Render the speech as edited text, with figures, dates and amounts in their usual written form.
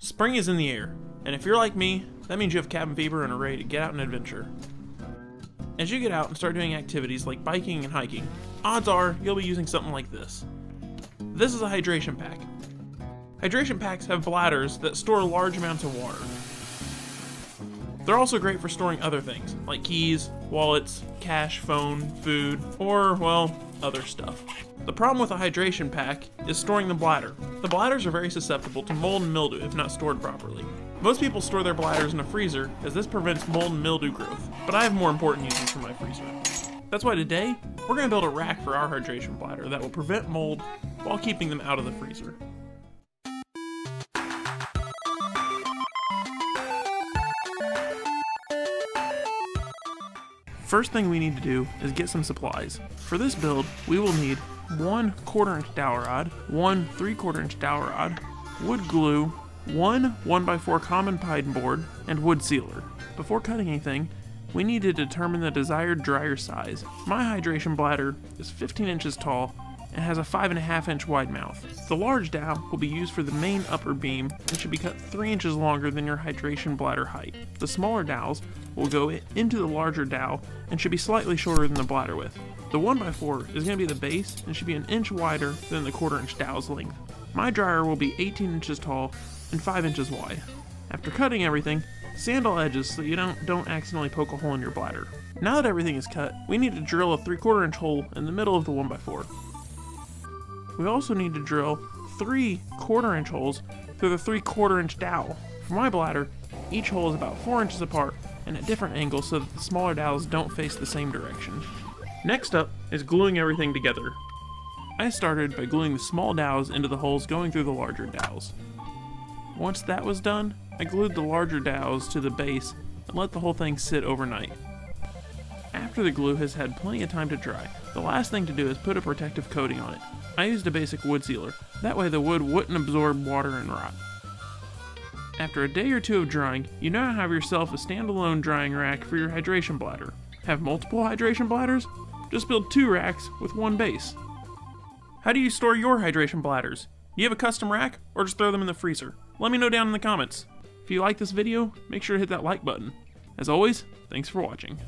Spring is in the air, and if you're like me, that means you have cabin fever and are ready to get out and adventure. As you get out and start doing activities like biking and hiking, odds are you'll be using something like this. This is a hydration pack. Hydration packs have bladders that store large amounts of water. They're also great for storing other things, like keys, wallets, cash, phone, food, or, well, other stuff. The problem with a hydration pack is storing the bladder. The bladders are very susceptible to mold and mildew if not stored properly. Most people store their bladders in a freezer, as this prevents mold and mildew growth, but I have more important uses for my freezer. That's why today, we're going to build a rack for our hydration bladder that will prevent mold while keeping them out of the freezer. First thing we need to do is get some supplies. For this build, we will need 1 1/4 inch dowel rod, 1 3/4 inch dowel rod, wood glue, 1 1x4 common pine board, and wood sealer. Before cutting anything, we need to determine the desired dryer size. My hydration bladder is 15 inches tall and has a 5.5 inch wide mouth. The large dowel will be used for the main upper beam and should be cut 3 inches longer than your hydration bladder height. The smaller dowels will go into the larger dowel and should be slightly shorter than the bladder width. The 1x4 is going to be the base and should be an inch wider than the 1/4 inch dowel's length. My dryer will be 18 inches tall and 5 inches wide. After cutting everything, sand all edges so you don't accidentally poke a hole in your bladder. Now that everything is cut, we need to drill a 3/4 inch hole in the middle of the 1x4. We also need to drill 3 1/4 inch holes through the 3/4 inch dowel. For my bladder, each hole is about 4 inches apart and at different angles so that the smaller dowels don't face the same direction. Next up is gluing everything together. I started by gluing the small dowels into the holes going through the larger dowels. Once that was done, I glued the larger dowels to the base and let the whole thing sit overnight. After the glue has had plenty of time to dry, the last thing to do is put a protective coating on it. I used a basic wood sealer, that way the wood wouldn't absorb water and rot. After a day or two of drying, you now have yourself a standalone drying rack for your hydration bladder. Have multiple hydration bladders? Just build 2 racks with 1 base. How do you store your hydration bladders? Do you have a custom rack, or just throw them in the freezer? Let me know down in the comments. If you like this video, make sure to hit that like button. As always, thanks for watching.